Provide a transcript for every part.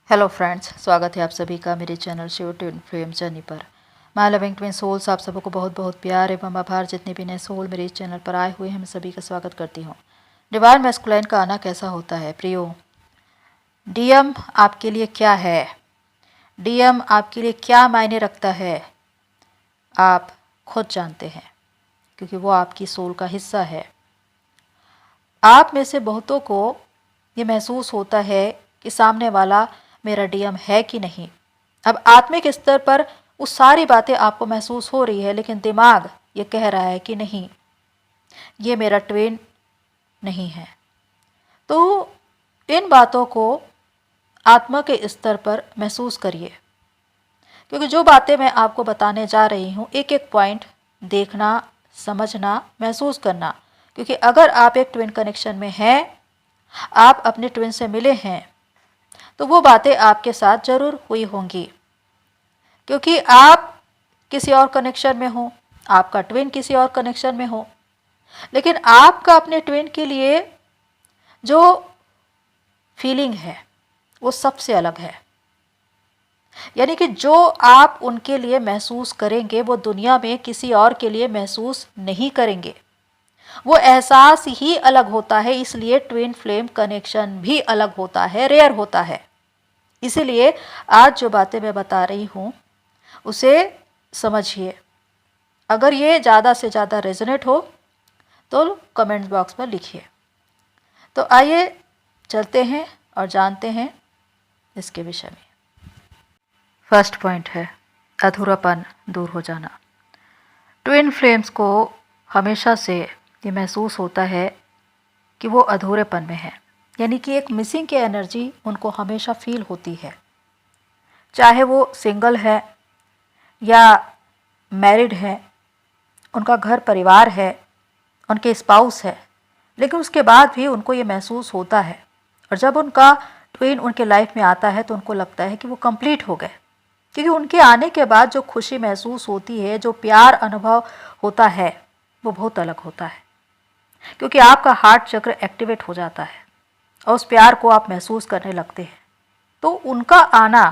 Hello friends, स्वागत है आप सभी का मेरे channel Shiv twin flame journey पर। माय लविंग ट्विन सोल्स, आप सबको बहुत बहुत प्यार एवं आभार। जितने भी नए सोल मेरे इस चैनल पर आए हुए हैं, मैं सभी का स्वागत करती हूँ। डिवाइन मैस्कुलाइन का आना कैसा होता है प्रियो? डीएम आपके लिए क्या है? डीएम आपके लिए क्या मायने रखता है? आप खुद जानते हैं, क्योंकि वो आपकी सोल का हिस्सा है। आप में से बहुतों को ये महसूस होता है कि सामने वाला मेरा डीएम है कि नहीं। अब आत्मिक स्तर पर वो सारी बातें आपको महसूस हो रही है, लेकिन दिमाग ये कह रहा है कि नहीं, ये मेरा ट्विन नहीं है। तो इन बातों को आत्मा के स्तर पर महसूस करिए, क्योंकि जो बातें मैं आपको बताने जा रही हूँ, एक एक पॉइंट देखना, समझना, महसूस करना। क्योंकि अगर आप एक ट्विन कनेक्शन में हैं, आप अपने ट्विन से मिले हैं, तो वो बातें आपके साथ जरूर हुई होंगी। क्योंकि आप किसी और कनेक्शन में हो, आपका ट्विन किसी और कनेक्शन में हो, लेकिन आपका अपने ट्विन के लिए जो फीलिंग है वो सबसे अलग है। यानी कि जो आप उनके लिए महसूस करेंगे, वो दुनिया में किसी और के लिए महसूस नहीं करेंगे। वो एहसास ही अलग होता है। इसलिए ट्विन फ्लेम कनेक्शन भी अलग होता है, रेयर होता है। इसीलिए आज जो बातें मैं बता रही हूँ उसे समझिए। अगर ये ज़्यादा से ज़्यादा रेजोनेट हो तो कमेंट बॉक्स में लिखिए। तो आइए चलते हैं और जानते हैं इसके विषय में। फर्स्ट पॉइंट है अधूरापन दूर हो जाना। ट्विन फ्लेम्स को हमेशा से ये महसूस होता है कि वो अधूरेपन में है, यानी कि एक मिसिंग की एनर्जी उनको हमेशा फील होती है। चाहे वो सिंगल है या मैरिड है, उनका घर परिवार है, उनके स्पाउस है, लेकिन उसके बाद भी उनको ये महसूस होता है। और जब उनका ट्विन उनके लाइफ में आता है तो उनको लगता है कि वो कंप्लीट हो गए, क्योंकि उनके आने के बाद जो खुशी महसूस होती है, जो प्यार अनुभव होता है, वो बहुत अलग होता है। क्योंकि आपका हार्ट चक्र एक्टिवेट हो जाता है और उस प्यार को आप महसूस करने लगते हैं। तो उनका आना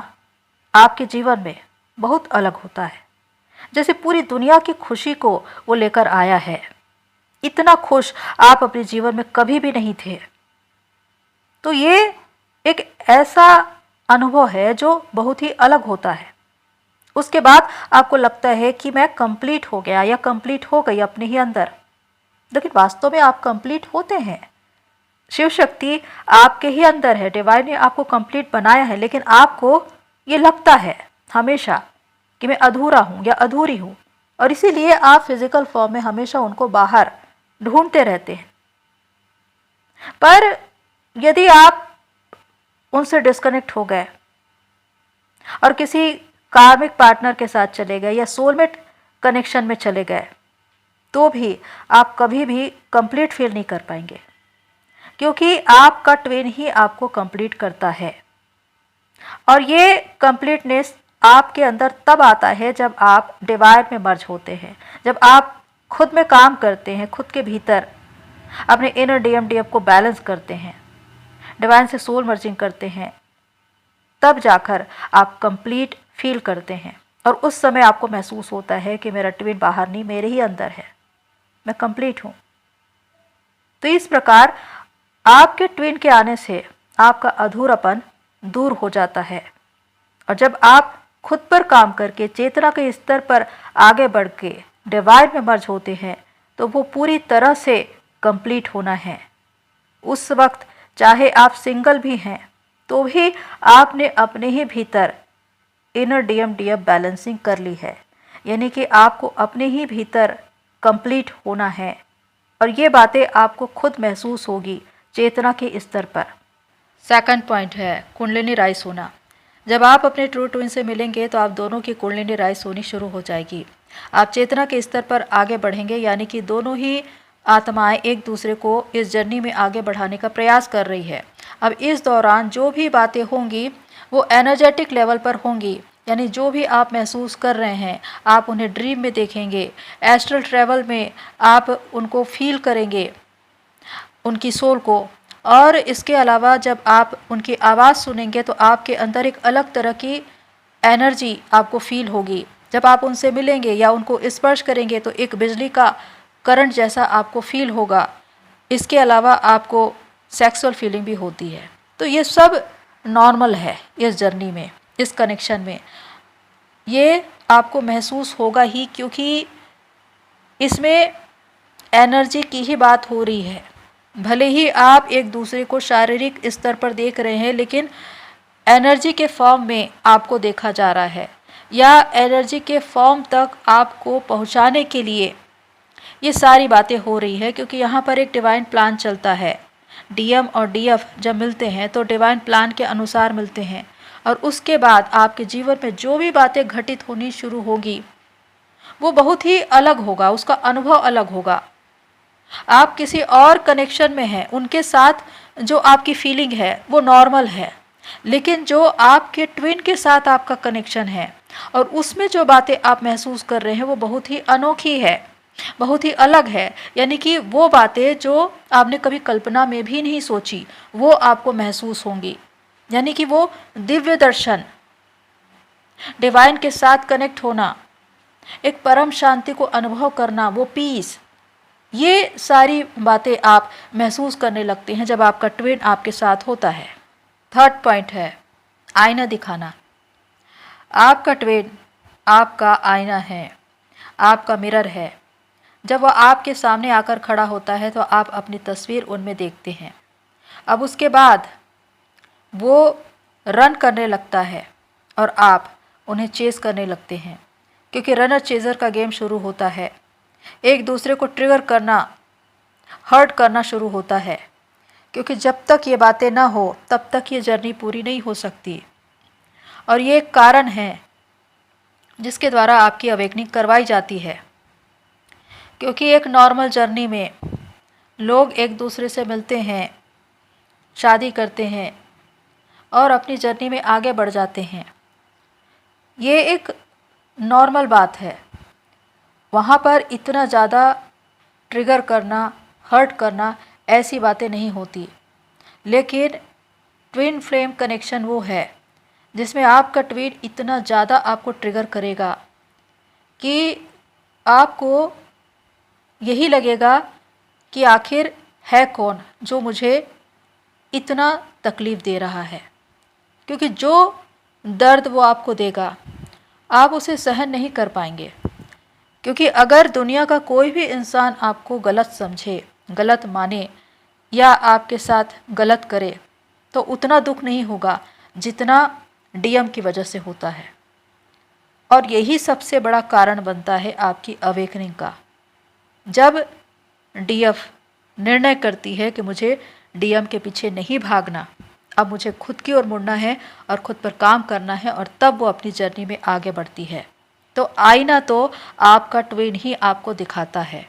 आपके जीवन में बहुत अलग होता है, जैसे पूरी दुनिया की खुशी को वो लेकर आया है। इतना खुश आप अपने जीवन में कभी भी नहीं थे। तो ये एक ऐसा अनुभव है जो बहुत ही अलग होता है। उसके बाद आपको लगता है कि मैं कंप्लीट हो गया या कंप्लीट हो गई अपने ही अंदर, लेकिन वास्तव में आप कंप्लीट होते हैं। शिव शक्ति आपके ही अंदर है, डिवाइन ने आपको कंप्लीट बनाया है, लेकिन आपको ये लगता है हमेशा कि मैं अधूरा हूँ या अधूरी हूँ, और इसीलिए आप फिजिकल फॉर्म में हमेशा उनको बाहर ढूंढते रहते हैं। पर यदि आप उनसे डिस्कनेक्ट हो गए और किसी कार्मिक पार्टनर के साथ चले गए या सोलमेट कनेक्शन में चले गए, तो भी आप कभी भी कंप्लीट फील नहीं कर पाएंगे, क्योंकि आपका ट्विन ही आपको कंप्लीट करता है। और ये कंप्लीटनेस आपके अंदर तब आता है जब आप डिवाइन में मर्ज होते हैं, जब आप खुद में काम करते हैं, खुद के भीतर अपने इनर डीएम को बैलेंस करते हैं, डिवाइन से सोल मर्जिंग करते हैं, तब जाकर आप कंप्लीट फील करते हैं। और उस समय आपको महसूस होता है कि मेरा ट्विन बाहर नहीं, मेरे ही अंदर है, मैं कंप्लीट हूँ। तो इस प्रकार आपके ट्विन के आने से आपका अधूरापन दूर हो जाता है। और जब आप खुद पर काम करके चेतना के स्तर पर आगे बढ़ के डिवाइन में मर्ज होते हैं, तो वो पूरी तरह से कंप्लीट होना है। उस वक्त चाहे आप सिंगल भी हैं, तो भी आपने अपने ही भीतर इनर डीएम बैलेंसिंग कर ली है, यानी कि आपको अपने ही भीतर कंप्लीट होना है। और ये बातें आपको खुद महसूस होगी चेतना के स्तर पर। सेकंड पॉइंट है कुंडलिनी राइज होना। जब आप अपने ट्रू ट्विन से मिलेंगे तो आप दोनों की कुंडलिनी राइज होनी शुरू हो जाएगी। आप चेतना के स्तर पर आगे बढ़ेंगे, यानी कि दोनों ही आत्माएं एक दूसरे को इस जर्नी में आगे बढ़ाने का प्रयास कर रही है। अब इस दौरान जो भी बातें होंगी वो एनर्जेटिक लेवल पर होंगी, यानी जो भी आप महसूस कर रहे हैं आप उन्हें ड्रीम में देखेंगे, एस्ट्रल ट्रैवल में आप उनको फील करेंगे, उनकी सोल को। और इसके अलावा जब आप उनकी आवाज़ सुनेंगे तो आपके अंदर एक अलग तरह की एनर्जी आपको फील होगी। जब आप उनसे मिलेंगे या उनको स्पर्श करेंगे तो एक बिजली का करंट जैसा आपको फील होगा। इसके अलावा आपको सेक्सुअल फीलिंग भी होती है। तो ये सब नॉर्मल है इस जर्नी में, इस कनेक्शन में। ये आपको महसूस होगा ही, क्योंकि इसमें एनर्जी की ही बात हो रही है। भले ही आप एक दूसरे को शारीरिक स्तर पर देख रहे हैं, लेकिन एनर्जी के फॉर्म में आपको देखा जा रहा है, या एनर्जी के फॉर्म तक आपको पहुंचाने के लिए ये सारी बातें हो रही है। क्योंकि यहाँ पर एक डिवाइन प्लान चलता है। डीएम और डीएफ जब मिलते हैं तो डिवाइन प्लान के अनुसार मिलते हैं, और उसके बाद आपके जीवन में जो भी बातें घटित होनी शुरू होगी वो बहुत ही अलग होगा, उसका अनुभव अलग होगा। आप किसी और कनेक्शन में हैं, उनके साथ जो आपकी फीलिंग है वो नॉर्मल है, लेकिन जो आपके ट्विन के साथ आपका कनेक्शन है और उसमें जो बातें आप महसूस कर रहे हैं वो बहुत ही अनोखी है, बहुत ही अलग है। यानी कि वो बातें जो आपने कभी कल्पना में भी नहीं सोची वो आपको महसूस होंगी। यानी कि वो दिव्य दर्शन, डिवाइन के साथ कनेक्ट होना, एक परम शांति को अनुभव करना, वो पीस, ये सारी बातें आप महसूस करने लगते हैं जब आपका ट्विन आपके साथ होता है। थर्ड पॉइंट है आईना दिखाना। आपका ट्विन आपका आईना है, आपका मिरर है। जब वह आपके सामने आकर खड़ा होता है तो आप अपनी तस्वीर उनमें देखते हैं। अब उसके बाद वो रन करने लगता है और आप उन्हें चेस करने लगते हैं, क्योंकि रनर चेजर का गेम शुरू होता है। एक दूसरे को ट्रिगर करना, हर्ट करना शुरू होता है, क्योंकि जब तक ये बातें ना हो तब तक ये जर्नी पूरी नहीं हो सकती। और ये एक कारण है जिसके द्वारा आपकी अवेकनिंग करवाई जाती है, क्योंकि एक नॉर्मल जर्नी में लोग एक दूसरे से मिलते हैं, शादी करते हैं और अपनी जर्नी में आगे बढ़ जाते हैं। ये एक नॉर्मल बात है। वहाँ पर इतना ज़्यादा ट्रिगर करना, हर्ट करना, ऐसी बातें नहीं होती। लेकिन ट्विन फ्लेम कनेक्शन वो है जिसमें आपका ट्विन इतना ज़्यादा आपको ट्रिगर करेगा कि आपको यही लगेगा कि आखिर है कौन जो मुझे इतना तकलीफ़ दे रहा है। क्योंकि जो दर्द वो आपको देगा आप उसे सहन नहीं कर पाएंगे। क्योंकि अगर दुनिया का कोई भी इंसान आपको गलत समझे, गलत माने या आपके साथ गलत करे तो उतना दुख नहीं होगा जितना डीएम की वजह से होता है। और यही सबसे बड़ा कारण बनता है आपकी अवेकनिंग का। जब डीएफ निर्णय करती है कि मुझे डीएम के पीछे नहीं भागना, अब मुझे खुद की ओर मुड़ना है और खुद पर काम करना है, और तब वो अपनी जर्नी में आगे बढ़ती है। तो आईना तो आपका ट्विन ही आपको दिखाता है।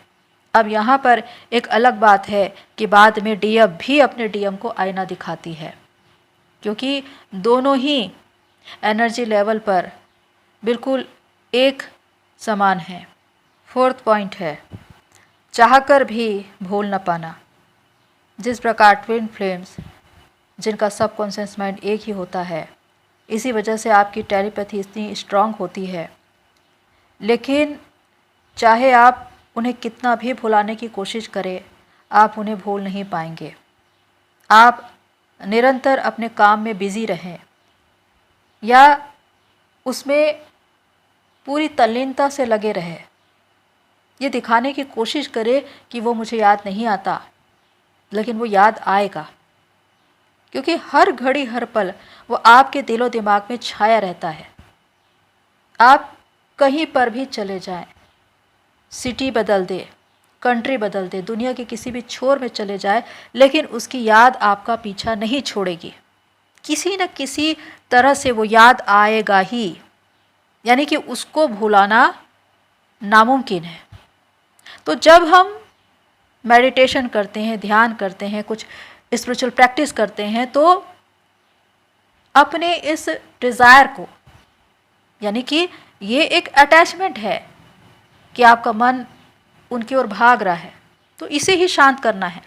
अब यहाँ पर एक अलग बात है कि बाद में डीएफ भी अपने डीएम को आईना दिखाती है, क्योंकि दोनों ही एनर्जी लेवल पर बिल्कुल एक समान है। फोर्थ पॉइंट है चाहकर भी भूल न पाना। जिस प्रकार ट्विन फ्लेम्स जिनका सबकॉन्शियस माइंड एक ही होता है, इसी वजह से आपकी टेलीपैथी इतनी स्ट्रांग होती है। लेकिन चाहे आप उन्हें कितना भी भुलाने की कोशिश करें, आप उन्हें भूल नहीं पाएंगे। आप निरंतर अपने काम में बिज़ी रहें या उसमें पूरी तल्लीनता से लगे रहें, ये दिखाने की कोशिश करें कि वो मुझे याद नहीं आता, लेकिन वो याद आएगा। क्योंकि हर घड़ी हर पल वो आपके दिलो दिमाग में छाया रहता है। आप कहीं पर भी चले जाएं, सिटी बदल दे, कंट्री बदल दे, दुनिया के किसी भी छोर में चले जाए, लेकिन उसकी याद आपका पीछा नहीं छोड़ेगी। किसी न किसी तरह से वो याद आएगा ही। यानी कि उसको भुलाना नामुमकिन है। तो जब हम मेडिटेशन करते हैं, ध्यान करते हैं, कुछ स्पिरिचुअल प्रैक्टिस करते हैं, तो अपने इस डिज़ायर को, यानी कि ये एक अटैचमेंट है कि आपका मन उनकी ओर भाग रहा है, तो इसे ही शांत करना है।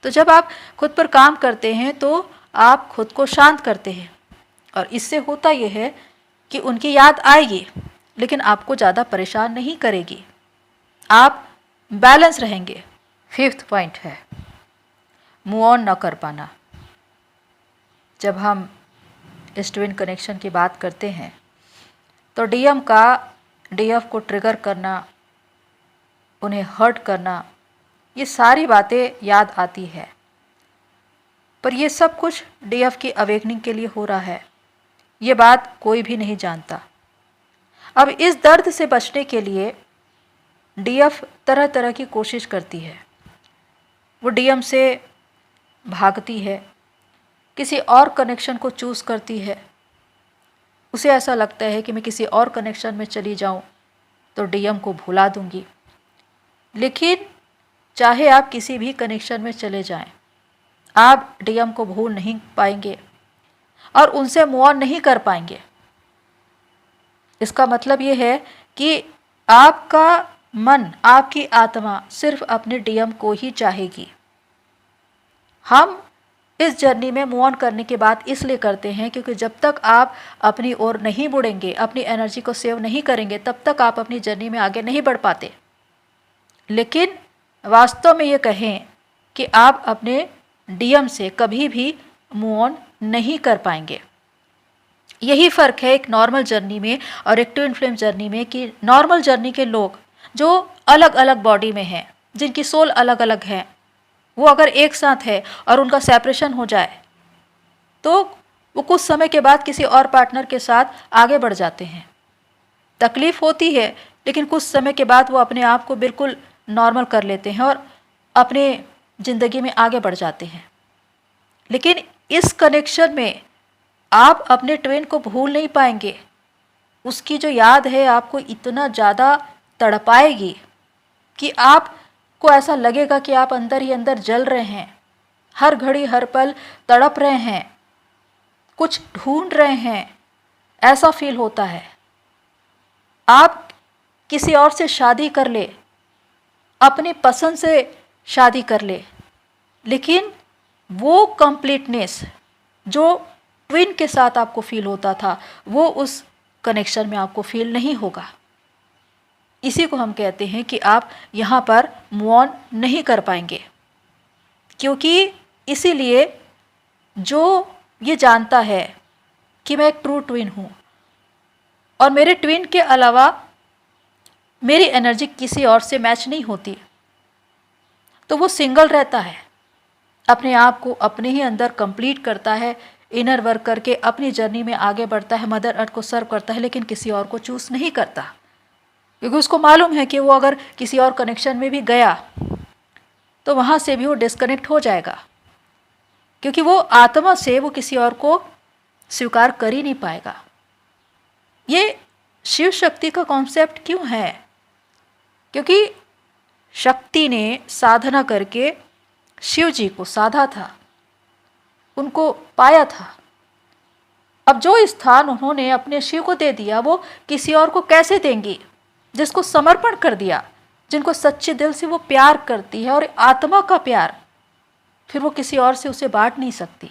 तो जब आप खुद पर काम करते हैं तो आप खुद को शांत करते हैं, और इससे होता यह है कि उनकी याद आएगी लेकिन आपको ज़्यादा परेशान नहीं करेगी, आप बैलेंस रहेंगे। 5th पॉइंट है मूव ऑन न कर पाना। जब हम इस ट्विन कनेक्शन की बात करते हैं तो डीएम का डीएफ को ट्रिगर करना, उन्हें हर्ट करना, ये सारी बातें याद आती है, पर ये सब कुछ डीएफ की अवेकनिंग के लिए हो रहा है, ये बात कोई भी नहीं जानता। अब इस दर्द से बचने के लिए डीएफ तरह तरह की कोशिश करती है। वो डीएम से भागती है, किसी और कनेक्शन को चूज़ करती है। उसे ऐसा लगता है कि मैं किसी और कनेक्शन में चली जाऊं तो डीएम को भुला दूंगी, लेकिन चाहे आप किसी भी कनेक्शन में चले जाएं, आप डीएम को भूल नहीं पाएंगे और उनसे मूव ऑन नहीं कर पाएंगे। इसका मतलब ये है कि आपका मन, आपकी आत्मा सिर्फ अपने डीएम को ही चाहेगी। हम इस जर्नी में मूव ऑन करने की बात इसलिए करते हैं क्योंकि जब तक आप अपनी ओर नहीं मुड़ेंगे, अपनी एनर्जी को सेव नहीं करेंगे, तब तक आप अपनी जर्नी में आगे नहीं बढ़ पाते। लेकिन वास्तव में ये कहें कि आप अपने डीएम से कभी भी मूव ऑन नहीं कर पाएंगे। यही फ़र्क है एक नॉर्मल जर्नी में और एक ट्विन फ्लेम जर्नी में, कि नॉर्मल जर्नी के लोग जो अलग अलग बॉडी में हैं, जिनकी सोल अलग अलग है, वो अगर एक साथ है और उनका सेपरेशन हो जाए तो वो कुछ समय के बाद किसी और पार्टनर के साथ आगे बढ़ जाते हैं। तकलीफ़ होती है लेकिन कुछ समय के बाद वो अपने आप को बिल्कुल नॉर्मल कर लेते हैं और अपने ज़िंदगी में आगे बढ़ जाते हैं। लेकिन इस कनेक्शन में आप अपने ट्विन को भूल नहीं पाएंगे। उसकी जो याद है आपको इतना ज़्यादा तड़पाएगी कि आपको ऐसा लगेगा कि आप अंदर ही अंदर जल रहे हैं, हर घड़ी हर पल तड़प रहे हैं, कुछ ढूंढ रहे हैं, ऐसा फील होता है। आप किसी और से शादी कर ले, अपनी पसंद से शादी कर ले, लेकिन वो कंप्लीटनेस जो ट्विन के साथ आपको फील होता था वो उस कनेक्शन में आपको फील नहीं होगा। इसी को हम कहते हैं कि आप यहाँ पर मूव ऑन नहीं कर पाएंगे, क्योंकि इसीलिए जो ये जानता है कि मैं एक ट्रू ट्विन हूँ और मेरे ट्विन के अलावा मेरी एनर्जी किसी और से मैच नहीं होती, तो वो सिंगल रहता है, अपने आप को अपने ही अंदर कंप्लीट करता है, इनर वर्क करके अपनी जर्नी में आगे बढ़ता है, मदर अर्थ को सर्व करता है, लेकिन किसी और को चूज़ नहीं करता, क्योंकि उसको मालूम है कि वो अगर किसी और कनेक्शन में भी गया तो वहाँ से भी वो डिस्कनेक्ट हो जाएगा, क्योंकि वो आत्मा से वो किसी और को स्वीकार कर ही नहीं पाएगा। ये शिव शक्ति का कॉन्सेप्ट क्यों है? क्योंकि शक्ति ने साधना करके शिव जी को साधा था, उनको पाया था। अब जो स्थान उन्होंने अपने शिव को दे दिया वो किसी और को कैसे देंगी? जिसको समर्पण कर दिया, जिनको सच्चे दिल से वो प्यार करती है, और आत्मा का प्यार फिर वो किसी और से उसे बांट नहीं सकती।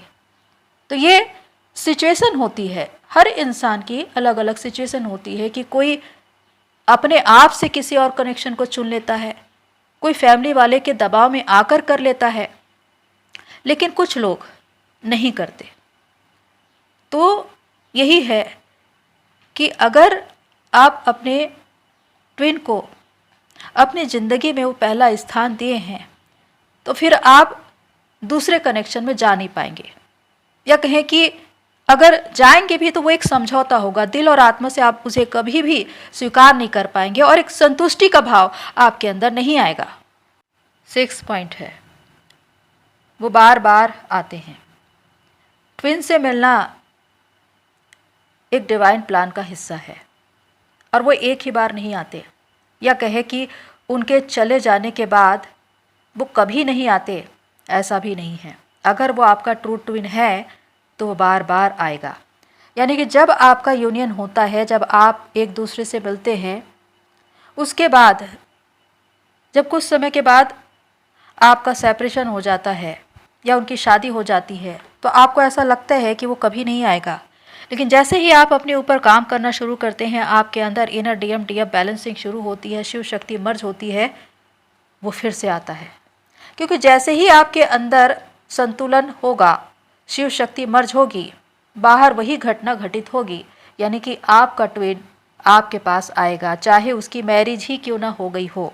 तो ये सिचुएशन होती है, हर इंसान की अलग अलग सिचुएशन होती है कि कोई अपने आप से किसी और कनेक्शन को चुन लेता है, कोई फैमिली वाले के दबाव में आकर कर लेता है, लेकिन कुछ लोग नहीं करते। तो यही है कि अगर आप अपने ट्विन को अपनी ज़िंदगी में वो पहला स्थान दिए हैं तो फिर आप दूसरे कनेक्शन में जा नहीं पाएंगे, या कहें कि अगर जाएंगे भी तो वो एक समझौता होगा, दिल और आत्मा से आप उसे कभी भी स्वीकार नहीं कर पाएंगे और एक संतुष्टि का भाव आपके अंदर नहीं आएगा। 6 पॉइंट है वो बार बार आते हैं। ट्विन से मिलना एक डिवाइन प्लान का हिस्सा है और वो एक ही बार नहीं आते, या कहे कि उनके चले जाने के बाद वो कभी नहीं आते, ऐसा भी नहीं है। अगर वो आपका ट्रू ट्विन है तो वो बार बार आएगा। यानी कि जब आपका यूनियन होता है, जब आप एक दूसरे से मिलते हैं, उसके बाद जब कुछ समय के बाद आपका सेपरेशन हो जाता है या उनकी शादी हो जाती है तो आपको ऐसा लगता है कि वो कभी नहीं आएगा, लेकिन जैसे ही आप अपने ऊपर काम करना शुरू करते हैं, आपके अंदर इनर डीएम डीएफ बैलेंसिंग शुरू होती है, शिव शक्ति मर्ज होती है, वो फिर से आता है। क्योंकि जैसे ही आपके अंदर संतुलन होगा, शिव शक्ति मर्ज होगी, बाहर वही घटना घटित होगी, यानी कि आपका ट्विन आपके पास आएगा, चाहे उसकी मैरिज ही क्यों ना हो गई हो।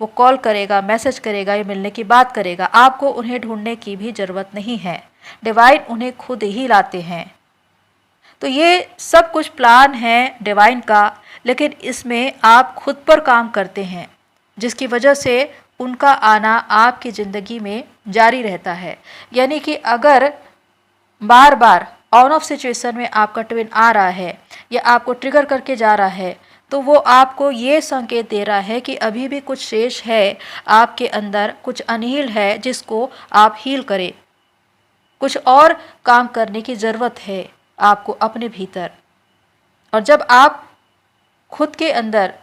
वो कॉल करेगा, मैसेज करेगा या मिलने की बात करेगा। आपको उन्हें ढूंढने की भी ज़रूरत नहीं है, डिवाइन उन्हें खुद ही लाते हैं। तो ये सब कुछ प्लान है डिवाइन का, लेकिन इसमें आप खुद पर काम करते हैं, जिसकी वजह से उनका आना आपकी ज़िंदगी में जारी रहता है। यानी कि अगर बार बार ऑन ऑफ सिचुएशन में आपका ट्विन आ रहा है या आपको ट्रिगर करके जा रहा है, तो वो आपको ये संकेत दे रहा है कि अभी भी कुछ शेष है आपके अंदर, कुछ अनहील है जिसको आप हील करें। कुछ और काम करने की ज़रूरत है आपको अपने भीतर। और जब आप खुद के अंदर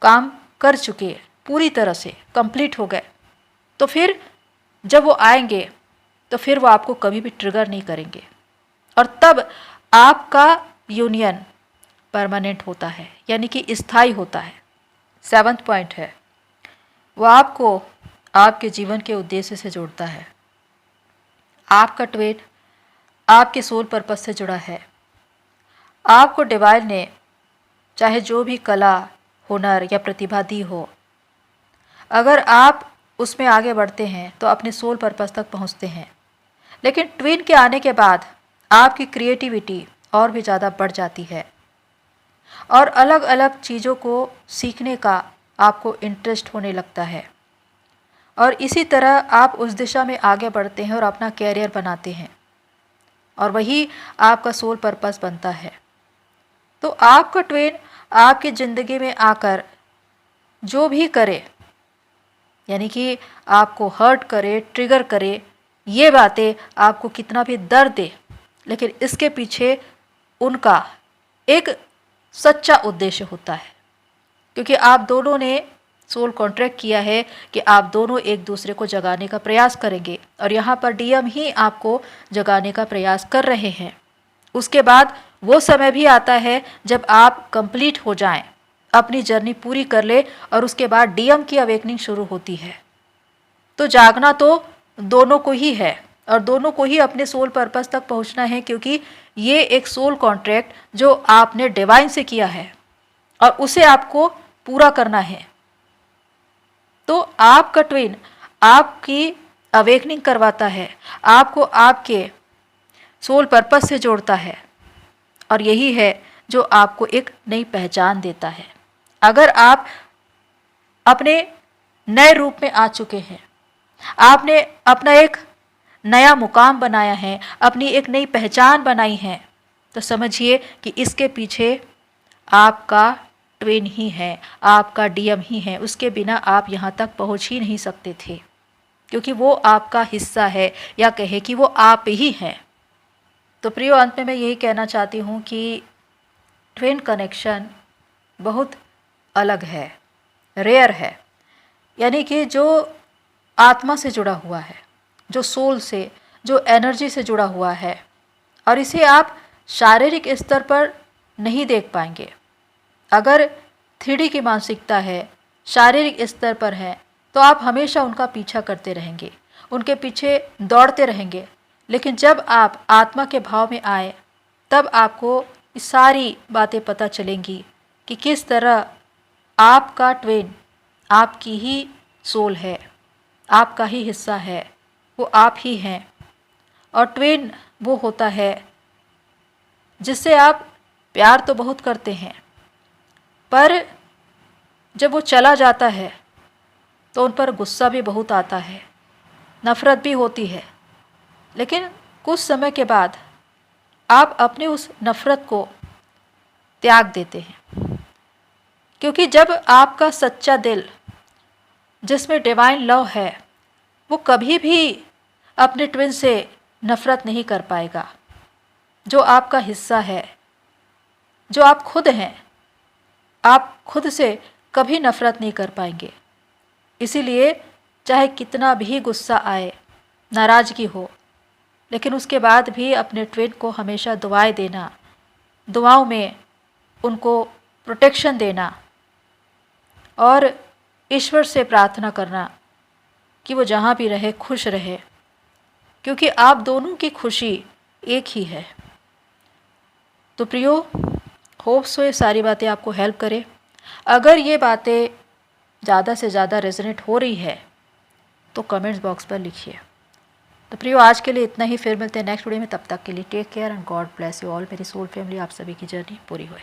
काम कर चुके, पूरी तरह से कंप्लीट हो गए, तो फिर जब वो आएंगे तो फिर वो आपको कभी भी ट्रिगर नहीं करेंगे, और तब आपका यूनियन परमानेंट होता है, यानी कि स्थायी होता है। 7th पॉइंट है, वो आपको आपके जीवन के उद्देश्य से जोड़ता है। आपका ट्विन आपके सोल पर्पस से जुड़ा है। आपको डिवाइन ने चाहे जो भी कला, हुनर या प्रतिभा दी हो, अगर आप उसमें आगे बढ़ते हैं तो अपने सोल पर्पस तक पहुंचते हैं। लेकिन ट्विन के आने के बाद आपकी क्रिएटिविटी और भी ज़्यादा बढ़ जाती है और अलग अलग चीज़ों को सीखने का आपको इंटरेस्ट होने लगता है, और इसी तरह आप उस दिशा में आगे बढ़ते हैं और अपना कैरियर बनाते हैं, और वही आपका सोल पर्पस बनता है। तो आपका ट्विन आपकी ज़िंदगी में आकर जो भी करे, यानी कि आपको हर्ट करे, ट्रिगर करे, ये बातें आपको कितना भी दर्द दे, लेकिन इसके पीछे उनका एक सच्चा उद्देश्य होता है। क्योंकि आप दोनों ने सोल कॉन्ट्रैक्ट किया है कि आप दोनों एक दूसरे को जगाने का प्रयास करेंगे, और यहाँ पर डीएम ही आपको जगाने का प्रयास कर रहे हैं। उसके बाद वो समय भी आता है जब आप कंप्लीट हो जाएं, अपनी जर्नी पूरी कर ले, और उसके बाद डीएम की अवेकनिंग शुरू होती है। तो जागना तो दोनों को ही है, और दोनों को ही अपने सोल पर्पस तक पहुंचना है, क्योंकि ये एक सोल कॉन्ट्रैक्ट जो आपने डिवाइन से किया है और उसे आपको पूरा करना है। तो आपका ट्विन आपकी अवेकनिंग करवाता है, आपको आपके सोल पर्पस से जोड़ता है, और यही है जो आपको एक नई पहचान देता है। अगर आप अपने नए रूप में आ चुके हैं, आपने अपना एक नया मुकाम बनाया है, अपनी एक नई पहचान बनाई है, तो समझिए कि इसके पीछे आपका ट्विन ही है, आपका डीएम ही है। उसके बिना आप यहाँ तक पहुँच ही नहीं सकते थे, क्योंकि वो आपका हिस्सा है, या कहे कि वो आप ही हैं। तो प्रियो, अंत में मैं यही कहना चाहती हूँ कि ट्विन कनेक्शन बहुत अलग है, रेयर है, यानी कि जो आत्मा से जुड़ा हुआ है, जो सोल से, जो एनर्जी से जुड़ा हुआ है, और इसे आप शारीरिक स्तर पर नहीं देख पाएंगे। अगर 3D की मानसिकता है, शारीरिक स्तर पर है, तो आप हमेशा उनका पीछा करते रहेंगे, उनके पीछे दौड़ते रहेंगे। लेकिन जब आप आत्मा के भाव में आए, तब आपको ये सारी बातें पता चलेंगी कि किस तरह आपका ट्विन आपकी ही सोल है, आपका ही हिस्सा है, वो आप ही हैं। और ट्विन वो होता है जिससे आप प्यार तो बहुत करते हैं, पर जब वो चला जाता है तो उन पर गुस्सा भी बहुत आता है, नफ़रत भी होती है। लेकिन कुछ समय के बाद आप अपने उस नफ़रत को त्याग देते हैं, क्योंकि जब आपका सच्चा दिल, जिसमें डिवाइन लव है, वो कभी भी अपने ट्विन से नफ़रत नहीं कर पाएगा। जो आपका हिस्सा है, जो आप खुद हैं, आप खुद से कभी नफ़रत नहीं कर पाएंगे। इसीलिए चाहे कितना भी गुस्सा आए, नाराज़गी हो, लेकिन उसके बाद भी अपने ट्विन को हमेशा दुआएं देना, दुआओं में उनको प्रोटेक्शन देना और ईश्वर से प्रार्थना करना कि वो जहाँ भी रहे खुश रहे, क्योंकि आप दोनों की खुशी एक ही है। तो प्रियो, होप सो ये सारी बातें आपको हेल्प करें। अगर ये बातें ज़्यादा से ज़्यादा रेजोनेट हो रही है तो कमेंट्स बॉक्स पर लिखिए। तो प्रियो, आज के लिए इतना ही, फिर मिलते हैं नेक्स्ट वीडियो में। तब तक के लिए take care and God bless you all. मेरी सोल फैमिली, आप सभी की जर्नी पूरी होए।